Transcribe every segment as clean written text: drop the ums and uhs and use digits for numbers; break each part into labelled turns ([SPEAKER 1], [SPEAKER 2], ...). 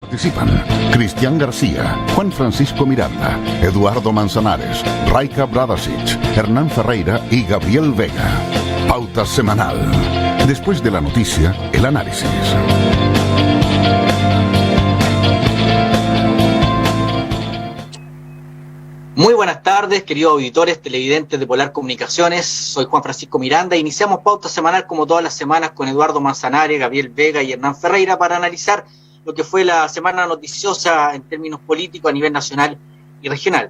[SPEAKER 1] Participan Cristian García, Juan Francisco Miranda, Eduardo Manzanares, Raika Bradasic, Hernán Ferreira y Gabriel Vega. Pauta semanal. Después de la noticia, el análisis.
[SPEAKER 2] Muy buenas tardes, queridos auditores, televidentes de Polar Comunicaciones. Soy Juan Francisco Miranda. Iniciamos Pauta Semanal como todas las semanas con Eduardo Manzanares, Gabriel Vega y Hernán Ferreira para analizar lo que fue la semana noticiosa en términos políticos a nivel nacional y regional.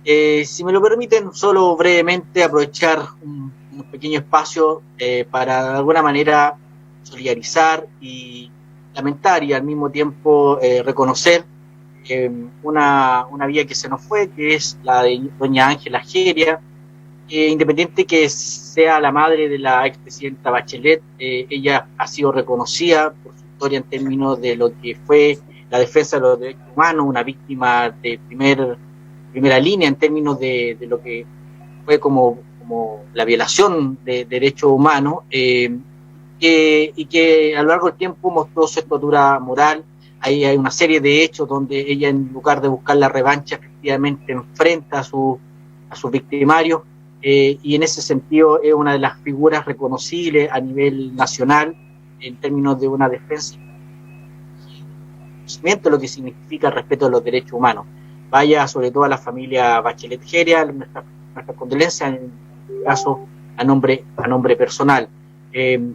[SPEAKER 2] Si me lo permiten, solo brevemente aprovechar un pequeño espacio para de alguna manera solidarizar y lamentar y al mismo tiempo reconocer una vía que se nos fue, que es la de doña Ángela Ageria. Independiente que sea la madre de la expresidenta Bachelet, ella ha sido reconocida por su historia en términos de lo que fue la defensa de los derechos humanos, una víctima de primera línea en términos de lo que fue como la violación de derechos humanos, y que a lo largo del tiempo mostró su estatura moral. Ahí hay una serie de hechos donde ella, en lugar de buscar la revancha, efectivamente enfrenta a sus victimarios, y en ese sentido es una de las figuras reconocibles a nivel nacional en términos de una defensa de lo que significa el respeto de los derechos humanos. Vaya sobre todo a la familia Bachelet Geria, nuestra condolencia, en este caso a nombre personal.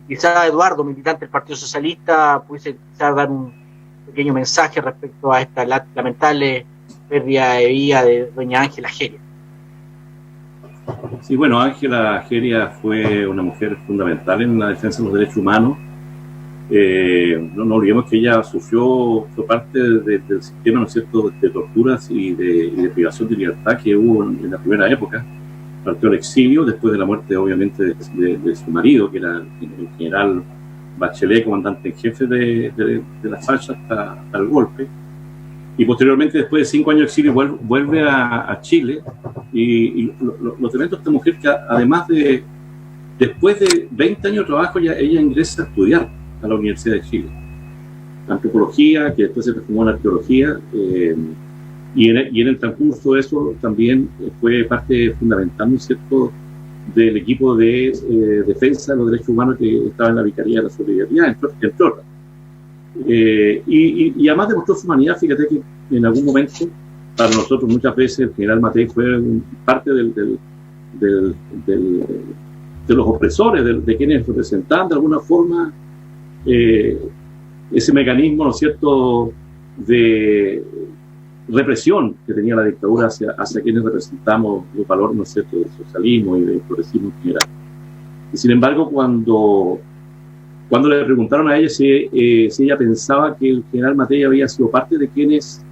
[SPEAKER 2] Quizá Eduardo, militante del Partido Socialista, pudiese quizá dar un pequeño mensaje respecto a esta lamentable pérdida de vida de doña Ángela Ageria.
[SPEAKER 3] Sí, bueno, Ángela Ageria fue una mujer fundamental en la defensa de los derechos humanos. No olvidemos que ella sufrió parte del sistema, ¿no es cierto?, de torturas y de privación de libertad que hubo en la primera época. Partió al exilio después de la muerte, obviamente, de su marido, que era el general Bachelet, comandante en jefe de la facha hasta el golpe. Y posteriormente, después de 5 años de exilio, vuelve a Chile. Y lo tremendo de esta mujer, que además después de 20 años de trabajo, ella ingresa a estudiar a la Universidad de Chile antropología, que después se transformó en arqueología, y en el transcurso de eso también fue parte fundamental, ¿no es cierto?, del equipo de defensa de los derechos humanos que estaba en la Vicaría de la Solidaridad, entre otras. Y además demostró su humanidad. Fíjate que en algún momento, para nosotros muchas veces, el general Matei fue parte de los opresores, de quienes representaban de alguna forma ese mecanismo, ¿no es cierto?, de represión que tenía la dictadura hacia quienes representamos los valores, ¿no es cierto?, del socialismo y del progresismo en general. Y sin embargo, cuando le preguntaron a ella si ella pensaba que el general Matei había sido parte de quienes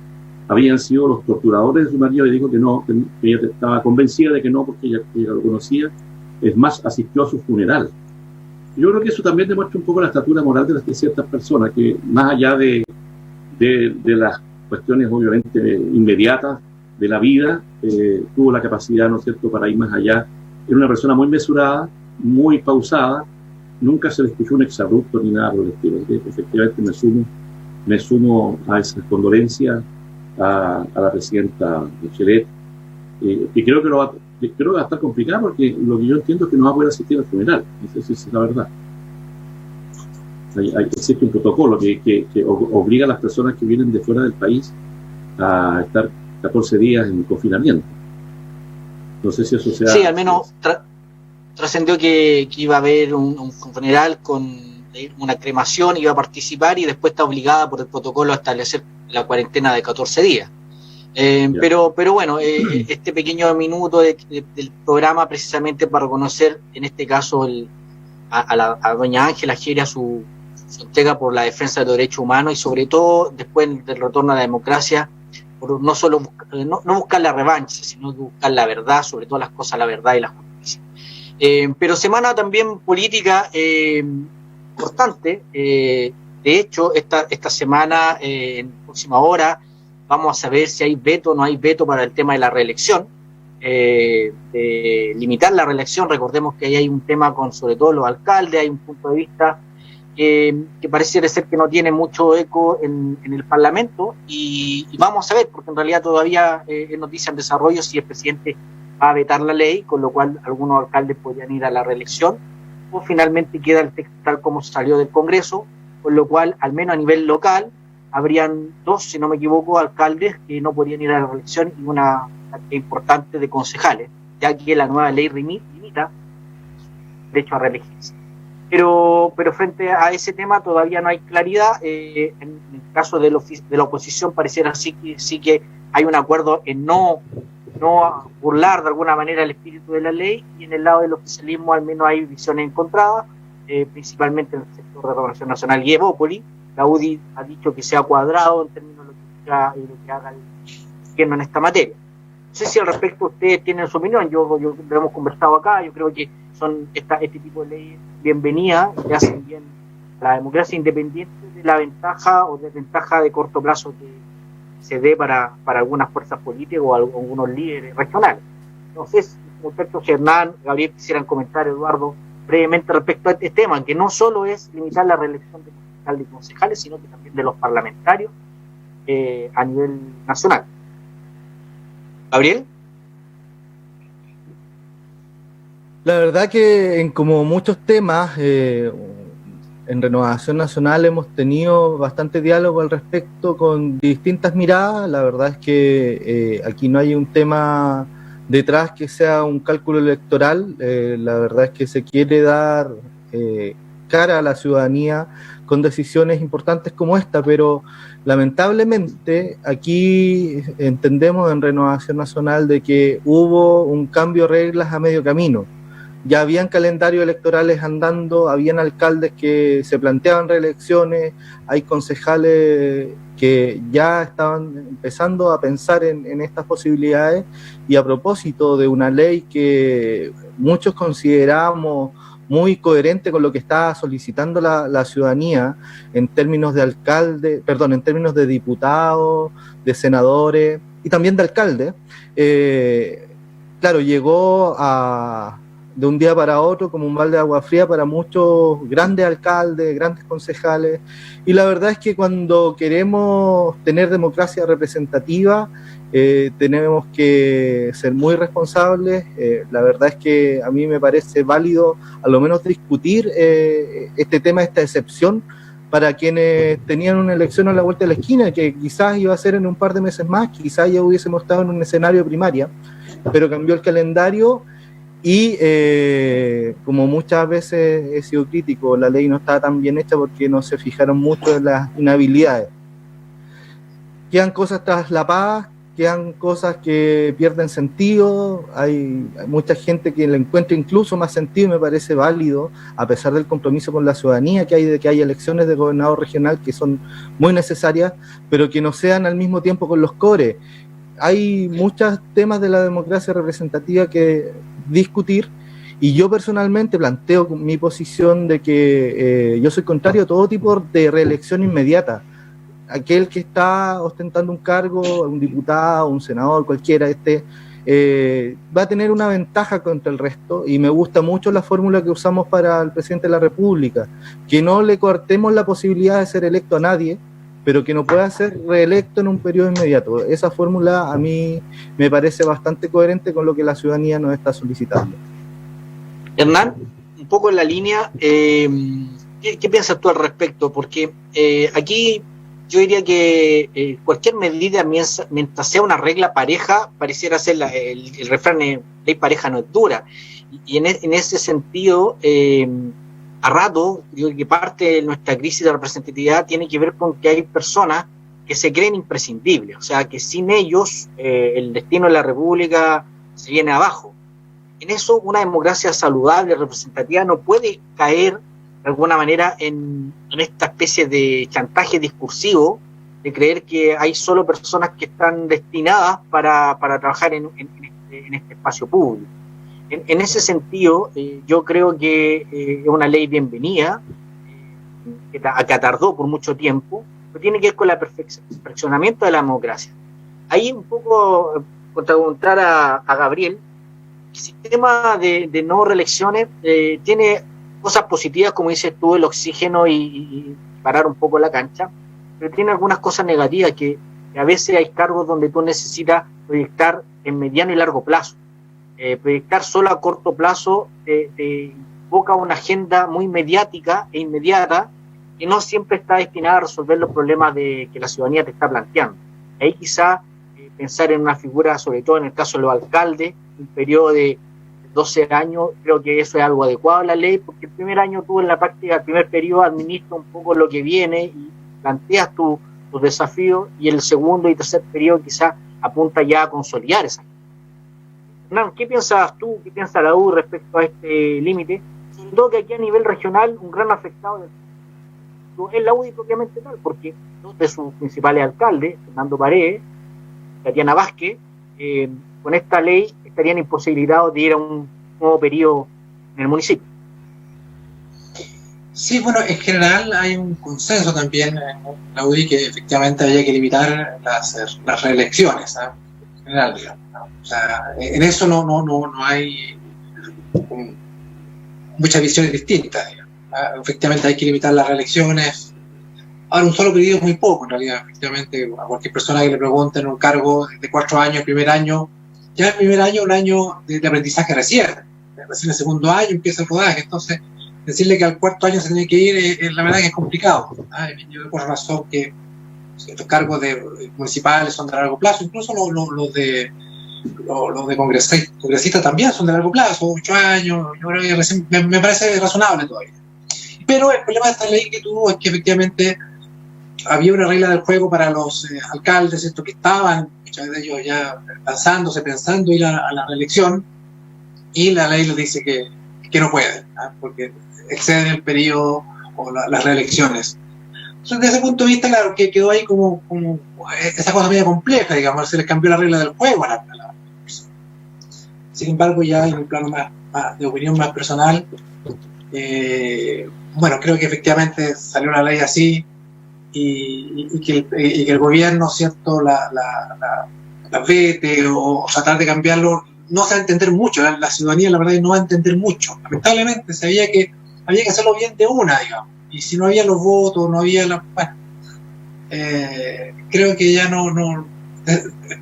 [SPEAKER 3] habían sido los torturadores de su marido, le dijo que no, que ella estaba convencida de que no, porque ella lo conocía. Es más, asistió a su funeral. Yo creo que eso también demuestra un poco la estatura moral de ciertas personas, que más allá de las cuestiones obviamente inmediatas de la vida, tuvo la capacidad, ¿no es cierto?, para ir más allá. Era una persona muy mesurada, muy pausada, nunca se le escuchó un exabrupto ni nada por el estilo. Efectivamente me sumo a esas condolencias a la presidenta Bachelet, y creo que va a estar complicado, porque lo que yo entiendo es que no va a poder asistir al funeral. No sé si es la verdad. Existe un protocolo que obliga a las personas que vienen de fuera del país a estar 14 días en confinamiento. No sé si eso sea...
[SPEAKER 2] Sí, al menos trascendió que iba a haber un funeral con una cremación, iba a participar, y después está obligada por el protocolo a establecer la cuarentena de 14 días. Pero bueno, este pequeño minuto del programa, precisamente para reconocer, en este caso, a doña Ángela Ageria, su entrega por la defensa de los derechos humanos, y sobre todo después del retorno a la democracia, por no solo no buscar la revancha, sino buscar la verdad, sobre todas las cosas, la verdad y la justicia. Pero semana también política importante. De hecho, esta semana, en próxima hora, vamos a saber si hay veto o no hay veto para el tema de la reelección, de limitar la reelección. Recordemos que ahí hay un tema con sobre todo los alcaldes, hay un punto de vista que pareciera ser que no tiene mucho eco en el Parlamento, y vamos a ver, porque en realidad todavía es noticia en desarrollo si el presidente va a vetar la ley, con lo cual algunos alcaldes podrían ir a la reelección, o finalmente queda el texto tal como salió del Congreso, con lo cual, al menos a nivel local, habrían 2, si no me equivoco, alcaldes que no podrían ir a la reelección y una cantidad importante de concejales, ya que la nueva ley limita el derecho a reelegirse. Pero frente a ese tema todavía no hay claridad. En el caso de la oposición pareciera sí que hay un acuerdo en no burlar de alguna manera el espíritu de la ley, y en el lado del oficialismo al menos hay visiones encontradas, principalmente en el sector de Renovación Nacional y Evópoli. La UDI ha dicho que sea cuadrado en términos de lo que haga el gobierno en esta materia. No sé si al respecto ustedes tienen su opinión. Yo lo hemos conversado acá. Yo creo que son este tipo de leyes bienvenidas, que hacen bien a la democracia, independiente de la ventaja o desventaja de corto plazo que se dé para algunas fuerzas políticas o algunos líderes regionales. Entonces, muchachos, Hernán, Gabriel, quisieran comentar, Eduardo, brevemente respecto a este tema, que no solo es limitar la reelección de concejales, sino que también de los parlamentarios a nivel nacional. Gabriel.
[SPEAKER 4] La verdad que como muchos temas, en Renovación Nacional hemos tenido bastante diálogo al respecto con distintas miradas. La verdad es que aquí no hay un tema detrás que sea un cálculo electoral. La verdad es que se quiere dar cara a la ciudadanía con decisiones importantes como esta, pero lamentablemente aquí entendemos en Renovación Nacional de que hubo un cambio de reglas a medio camino. Ya habían calendarios electorales andando, habían alcaldes que se planteaban reelecciones, hay concejales que ya estaban empezando a pensar en estas posibilidades, y a propósito de una ley que muchos consideramos muy coherente con lo que está solicitando la ciudadanía en términos de en términos de diputados, de senadores y también de alcaldes, claro, llegó de un día para otro como un balde de agua fría para muchos grandes alcaldes, grandes concejales, y la verdad es que cuando queremos tener democracia representativa tenemos que ser muy responsables. La verdad es que a mí me parece válido a lo menos discutir este tema, esta excepción para quienes tenían una elección a la vuelta de la esquina, que quizás iba a ser en un par de meses más, quizás ya hubiésemos estado en un escenario de primaria, pero cambió el calendario. Y como muchas veces he sido crítico, la ley no está tan bien hecha porque no se fijaron mucho en las inhabilidades. Quedan cosas traslapadas, quedan cosas que pierden sentido, hay mucha gente que le encuentra incluso más sentido, y me parece válido, a pesar del compromiso con la ciudadanía que hay de que hay elecciones de gobernador regional que son muy necesarias, pero que no sean al mismo tiempo con los CORE. Hay muchos temas de la democracia representativa que discutir, y yo personalmente planteo mi posición de que yo soy contrario a todo tipo de reelección inmediata. Aquel que está ostentando un cargo, un diputado, un senador, cualquiera va a tener una ventaja contra el resto, y me gusta mucho la fórmula que usamos para el presidente de la República, que no le cortemos la posibilidad de ser electo a nadie, pero que no pueda ser reelecto en un periodo inmediato. Esa fórmula a mí me parece bastante coherente con lo que la ciudadanía nos está solicitando.
[SPEAKER 2] Hernán, un poco en la línea, ¿qué piensas tú al respecto? Porque aquí yo diría que cualquier medida, mientras sea una regla pareja, pareciera ser el refrán, ley pareja no es dura. Y en ese sentido, a rato, digo que parte de nuestra crisis de representatividad tiene que ver con que hay personas que se creen imprescindibles, o sea, que sin ellos el destino de la República se viene abajo. En eso, una democracia saludable, representativa, no puede caer de alguna manera en esta especie de chantaje discursivo, de creer que hay solo personas que están destinadas para trabajar en este espacio público. En ese sentido, yo creo que es una ley bienvenida, que tardó por mucho tiempo, pero tiene que ver con el perfeccionamiento de la democracia. Ahí un poco contrapuntar a Gabriel, el sistema de no reelecciones tiene cosas positivas, como dices tú, el oxígeno y parar un poco la cancha, pero tiene algunas cosas negativas que a veces hay cargos donde tú necesitas proyectar en mediano y largo plazo. Proyectar solo a corto plazo te invoca una agenda muy mediática e inmediata que no siempre está destinada a resolver los problemas que la ciudadanía te está planteando. Ahí quizá pensar en una figura, sobre todo en el caso de los alcaldes, un periodo de 12 años, creo que eso es algo adecuado a la ley, porque el primer año tú en la práctica, el primer periodo administras un poco lo que viene y planteas tus desafíos, y el segundo y tercer periodo quizás apunta ya a consolidar esa. Hernán, ¿qué piensas tú, qué piensa la U respecto a este límite? Sobre todo que aquí a nivel regional un gran afectado es la UDI propiamente tal, porque dos de sus principales alcaldes, Fernando Paredes, Tatiana Vázquez, con esta ley estarían imposibilitados de ir a un nuevo periodo en el municipio.
[SPEAKER 5] Sí, bueno, en general hay un consenso también en la UDI que efectivamente había que limitar las reelecciones, ¿sabes? En general, digamos, ¿no? O sea, en eso no hay muchas visiones distintas, digamos. Efectivamente hay que limitar las reelecciones. Ahora, un solo periodo es muy poco, en realidad. Efectivamente, a cualquier persona que le pregunten un cargo de 4 años, el primer año, ya el primer año es un año de aprendizaje recién el segundo año empieza el rodaje, entonces decirle que al cuarto año se tiene que ir, la verdad que es complicado. Yo doy por razón que estos cargos municipales son de largo plazo, incluso los de congresistas también son de largo plazo, 8 años, yo creo que me parece razonable todavía. Pero el problema de esta ley que tuvo es que efectivamente había una regla del juego para los alcaldes, estos que estaban, muchos de ellos ya pensando ir a la reelección, y la ley les dice que no pueden, porque exceden el periodo o las reelecciones. Entonces, desde ese punto de vista, claro, que quedó ahí como esa cosa media compleja, digamos, se les cambió la regla del juego a la persona. Sin embargo, ya en el plano más de opinión más personal, bueno, creo que efectivamente salió una ley así y que el gobierno, ¿cierto?, la vete o tratar de cambiarlo, no se va a entender mucho, la ciudadanía la verdad no va a entender mucho. Lamentablemente sabía que había que hacerlo bien de una, digamos, y si no había los votos, no había creo que ya no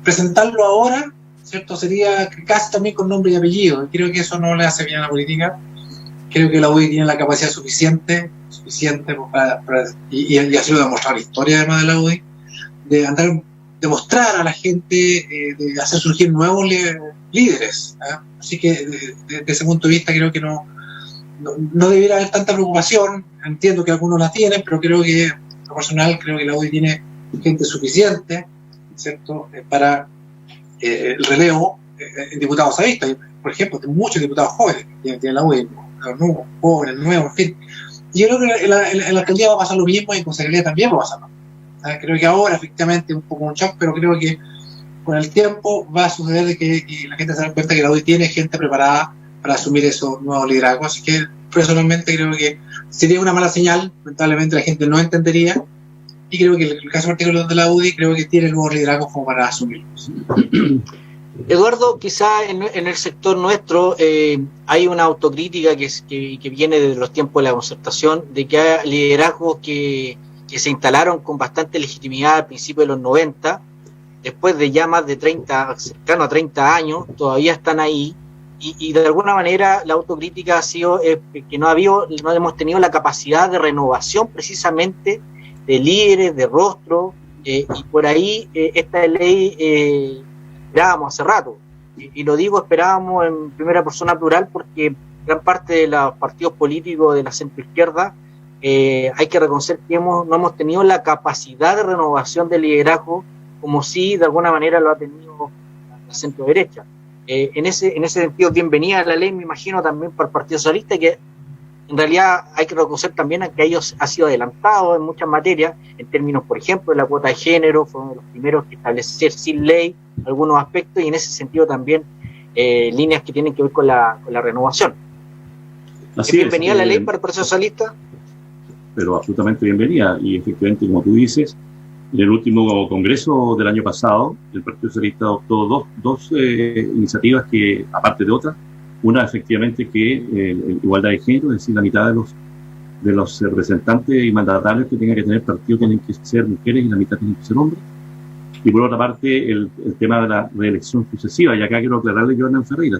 [SPEAKER 5] presentarlo ahora, ¿cierto?, sería casi también con nombre y apellido, y creo que eso no le hace bien a la política. Creo que la UDI tiene la capacidad suficiente y así lo demostró la historia además de la UDI, de mostrar a la gente, de hacer surgir nuevos líderes, ¿eh? Así que desde ese punto de vista creo que no debiera haber tanta preocupación. Entiendo que algunos la tienen, pero creo que, en lo personal, creo que la UDI tiene gente suficiente, ¿cierto?, para el relevo en diputados savistas. Por ejemplo, hay muchos diputados jóvenes que tiene la UDI, jóvenes, nuevos, en fin. Y yo creo que en la alcaldía va a pasar lo mismo y en consejería también va a pasar lo mismo. Creo que ahora efectivamente es un poco un shock, pero creo que con el tiempo va a suceder de que la gente se da cuenta que la UDI tiene gente preparada para asumir esos nuevos liderazgos. Así que personalmente creo que sería una mala señal, lamentablemente la gente no entendería, y creo que el caso particular de la UDI creo que tiene nuevos liderazgos como para asumirlos.
[SPEAKER 2] Eduardo, quizá en el sector nuestro hay una autocrítica que viene desde los tiempos de la concertación, de que hay liderazgos que se instalaron con bastante legitimidad al principio de los 90, después de ya más de 30, cercano a 30 años, todavía están ahí, y de alguna manera la autocrítica ha sido que no hemos tenido la capacidad de renovación precisamente de líderes, de rostro, y por ahí esta ley esperábamos hace rato, y lo digo, esperábamos en primera persona plural porque gran parte de los partidos políticos de la centroizquierda hay que reconocer que no hemos tenido la capacidad de renovación del liderazgo como si de alguna manera lo ha tenido la centro derecha. En ese sentido, bienvenida a la ley, me imagino, también para el Partido Socialista, que en realidad hay que reconocer también que ellos ha sido adelantado en muchas materias, en términos, por ejemplo, de la cuota de género, fue uno de los primeros que establecer sin ley algunos aspectos, y en ese sentido también líneas que tienen que ver con la renovación.
[SPEAKER 3] Así
[SPEAKER 2] bienvenida a la ley para el Partido Socialista.
[SPEAKER 3] Pero absolutamente bienvenida, y efectivamente, como tú dices, en el último congreso del año pasado, el Partido Socialista adoptó dos iniciativas que, aparte de otras, Una, efectivamente, que igualdad de género, es decir, la mitad de los representantes y mandatarios que tenga que tener partido tienen que ser mujeres y la mitad tienen que ser hombres. Y por otra parte, el tema de la reelección sucesiva. Y acá quiero aclararle yo a Hernán Ferreira.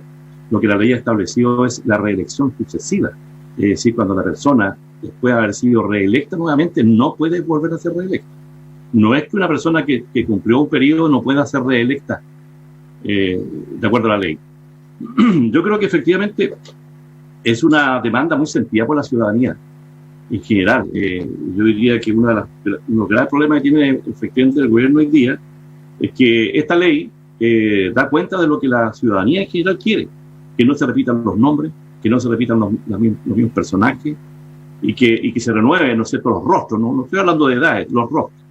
[SPEAKER 3] Lo que la ley ha establecido es la reelección sucesiva. Es decir, cuando la persona, después de haber sido reelecta nuevamente, no puede volver a ser reelecta. No es que una persona que cumplió un periodo no pueda ser reelecta de acuerdo a la ley. Yo creo que efectivamente es una demanda muy sentida por la ciudadanía en general. Yo diría que uno de los graves problemas que tiene efectivamente el gobierno hoy día es que esta ley da cuenta de lo que la ciudadanía en general quiere, que no se repitan los nombres, que no se repitan los mismos personajes y que se renueven, ¿no es cierto?, los rostros. No estoy hablando de edades, los rostros.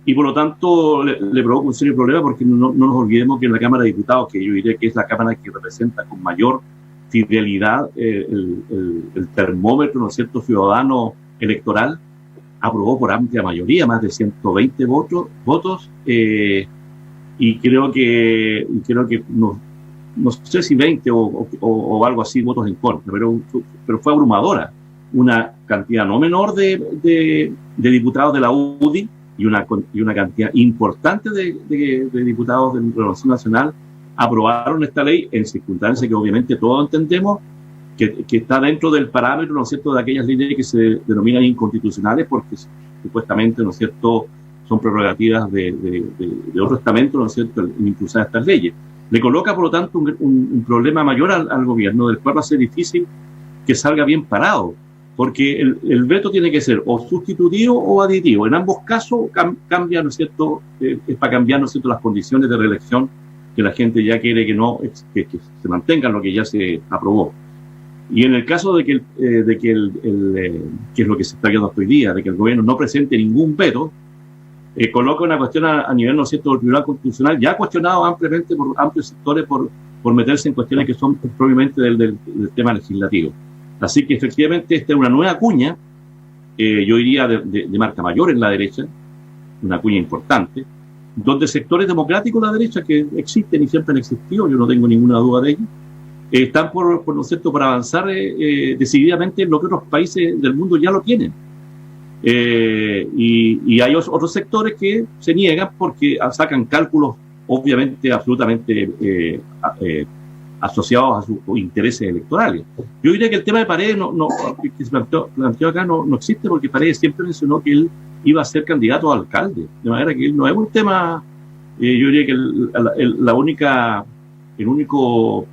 [SPEAKER 3] Y por lo tanto le provoca un serio problema, porque no nos olvidemos que en la Cámara de Diputados, que yo diría que es la Cámara que representa con mayor fidelidad el termómetro, ¿no es cierto?, ciudadano electoral, aprobó por amplia mayoría, más de 120 votos, y creo que no sé si 20 o algo así votos en contra, pero fue abrumadora. Una cantidad no menor de diputados de la UDI y una cantidad importante de diputados de la Renovación Nacional aprobaron esta ley en circunstancias que obviamente todos entendemos que está dentro del parámetro, ¿no es cierto?, de aquellas leyes que se denominan inconstitucionales, porque supuestamente, ¿no es cierto?, son prerrogativas de otro estamento, ¿no es cierto?, en impulsar estas leyes. Le coloca, por lo tanto, un problema mayor al gobierno, del cual va a ser difícil que salga bien parado, porque el veto tiene que ser o sustitutivo o aditivo. En ambos casos cambia, ¿no es cierto?, es para cambiar, ¿no es cierto?, las condiciones de reelección que la gente ya quiere que se mantengan lo que ya se aprobó. Y en el caso de que es lo que se está viendo hasta hoy día, de que el gobierno no presente ningún veto, coloca una cuestión a nivel, ¿no es cierto?, del Tribunal Constitucional, ya cuestionado ampliamente por amplios sectores por meterse en cuestiones que son propiamente del tema legislativo. Así que efectivamente esta es una nueva cuña, yo diría de marca mayor en la derecha, una cuña importante, donde sectores democráticos de la derecha que existen y siempre han existido, yo no tengo ninguna duda de ello, están ¿no es cierto?, por avanzar decididamente en lo que otros países del mundo ya lo tienen. Y hay otros sectores que se niegan porque sacan cálculos obviamente absolutamente asociados a sus intereses electorales. Yo diría que el tema de Paredes que se planteó acá no existe, porque Paredes siempre mencionó que él iba a ser candidato a alcalde, de manera que él no es un tema, yo diría que el único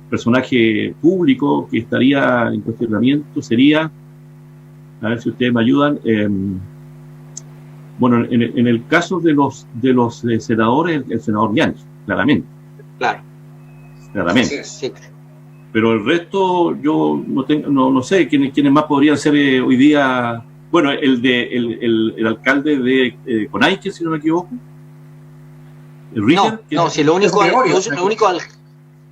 [SPEAKER 3] personaje público que estaría en cuestionamiento sería, a ver si ustedes me ayudan, bueno, en el caso de los senadores, el senador Bianchi, claramente.
[SPEAKER 2] Claro.
[SPEAKER 3] Claramente.
[SPEAKER 2] Sí.
[SPEAKER 3] Pero el resto, yo no sé quiénes más podrían ser hoy día. Bueno, el alcalde de Conache, si no me equivoco.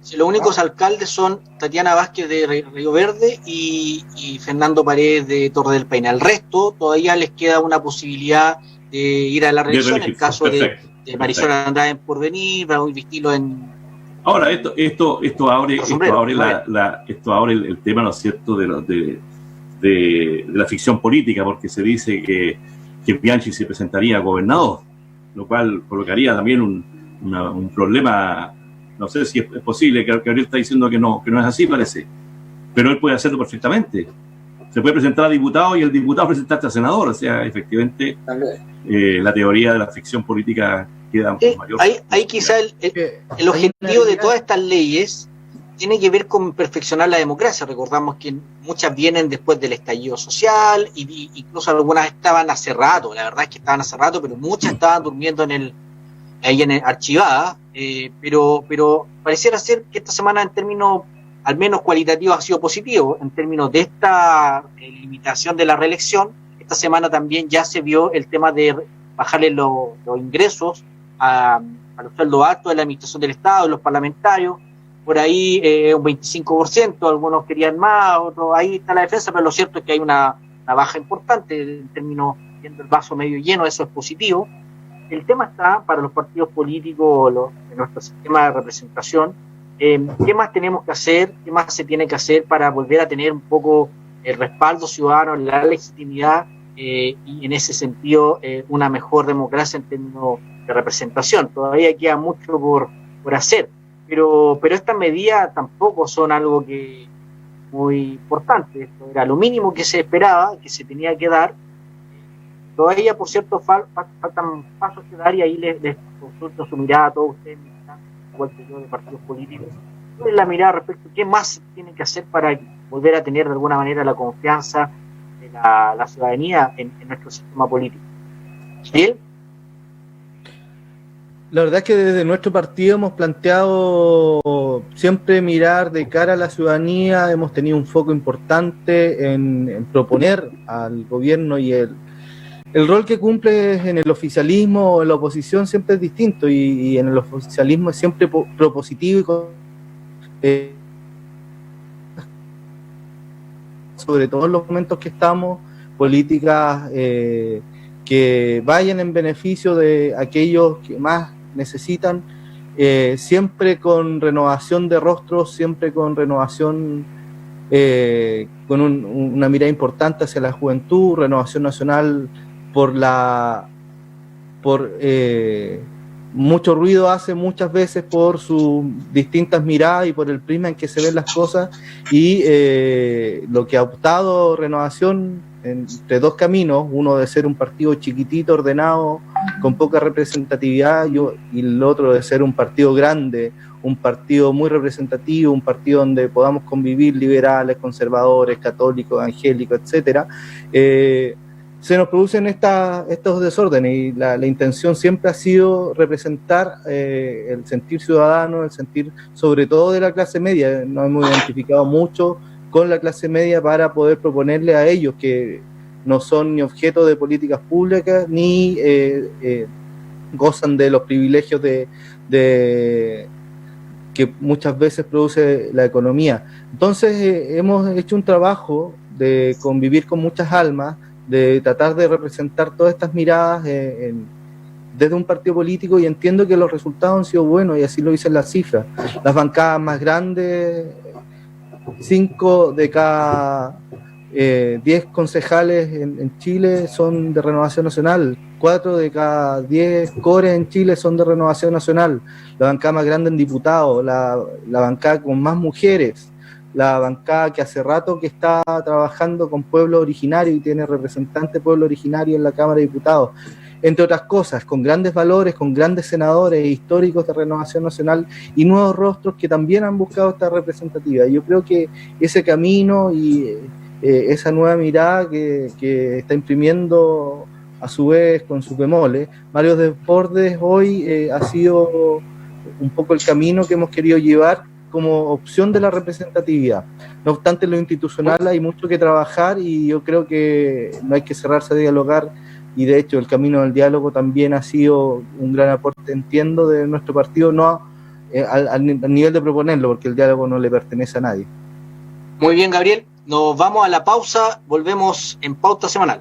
[SPEAKER 2] Si los únicos alcaldes son Tatiana Vázquez de Río Verde y Fernando Paredes de Torre del Paine. Al resto todavía les queda una posibilidad de ir a la reelección, en el caso de Marisol Andrade en Porvenir, Raúl Vistilo en...
[SPEAKER 3] Ahora, esto abre el tema, ¿no es cierto?, de la ficción política, porque se dice que Bianchi se presentaría a gobernador, lo cual colocaría también un problema. No sé si es posible, que Gabriel está diciendo que no es así, parece, pero él puede hacerlo perfectamente. Se puede presentar a diputado y el diputado presentarse a senador. O sea, efectivamente, la teoría de la ficción política queda mayor.
[SPEAKER 2] Ahí quizá el objetivo de todas estas leyes tiene que ver con perfeccionar la democracia. Recordamos que muchas vienen después del estallido social, y incluso algunas estaban hace rato, la verdad es que estaban hace rato, pero muchas estaban durmiendo archivadas, pero pareciera ser que esta semana, en términos al menos cualitativos, ha sido positivo. En términos de esta limitación de la reelección, esta semana también ya se vio el tema de bajarle los ingresos a los sueldos altos de la administración del Estado, de los parlamentarios, por ahí un 25%, algunos querían más, otros, ahí está la defensa, pero lo cierto es que hay una baja importante en términos, viendo el vaso medio lleno, eso es positivo. El tema está para los partidos políticos de nuestro sistema de representación, ¿Qué más tenemos que hacer? ¿Qué más se tiene que hacer para volver a tener un poco el respaldo ciudadano, la legitimidad y en ese sentido una mejor democracia en términos de representación? Todavía queda mucho por hacer, pero estas medidas tampoco son algo que muy importante. Esto era lo mínimo que se esperaba, que se tenía que dar. Todavía, por cierto, faltan pasos que dar, y ahí les consulto su mirada a todos ustedes, igual que yo, de partidos políticos. ¿Cuál es la mirada respecto a qué más se tiene que hacer para volver a tener de alguna manera la confianza de la ciudadanía en nuestro sistema político? ¿Bien?
[SPEAKER 4] La verdad es que desde nuestro partido hemos planteado siempre mirar de cara a la ciudadanía, hemos tenido un foco importante en proponer al gobierno, y el rol que cumple en el oficialismo o en la oposición siempre es distinto, y en el oficialismo es siempre propositivo y sobre todo en los momentos que estamos, políticas que vayan en beneficio de aquellos que más necesitan, siempre con renovación de rostros, siempre con renovación, con una mirada importante hacia la juventud, renovación nacional mucho ruido hace muchas veces por sus distintas miradas y por el prisma en que se ven las cosas, y lo que ha optado Renovación entre dos caminos, uno de ser un partido chiquitito, ordenado, con poca representatividad, y el otro de ser un partido grande, un partido muy representativo, un partido donde podamos convivir liberales, conservadores, católicos, evangélicos, etcétera. Se nos producen estos desórdenes, y la intención siempre ha sido representar el sentir ciudadano, el sentir sobre todo de la clase media. Nos hemos identificado mucho con la clase media para poder proponerle a ellos, que no son ni objeto de políticas públicas ni gozan de los privilegios que muchas veces produce la economía. Entonces hemos hecho un trabajo de convivir con muchas almas, de tratar de representar todas estas miradas desde un partido político, y entiendo que los resultados han sido buenos, y así lo dicen las cifras. Las bancadas más grandes, 5 de cada 10 concejales en Chile son de Renovación Nacional, 4 de cada 10 cores en Chile son de Renovación Nacional, la bancada más grande en diputados, la bancada con más mujeres, la bancada que hace rato que está trabajando con pueblo originario y tiene representante pueblo originario en la Cámara de Diputados, entre otras cosas, con grandes valores, con grandes senadores históricos de Renovación Nacional y nuevos rostros que también han buscado esta representatividad. Yo creo que ese camino y esa nueva mirada que está imprimiendo a su vez con sus bemoles Mario Desbordes hoy ha sido un poco el camino que hemos querido llevar como opción de la representatividad. No obstante, en lo institucional hay mucho que trabajar, y yo creo que no hay que cerrarse a dialogar, y de hecho el camino del diálogo también ha sido un gran aporte, entiendo, de nuestro partido, no al nivel de proponerlo, porque el diálogo no le pertenece a nadie.
[SPEAKER 2] Muy bien, Gabriel, nos vamos a la pausa, volvemos en Pauta Semanal.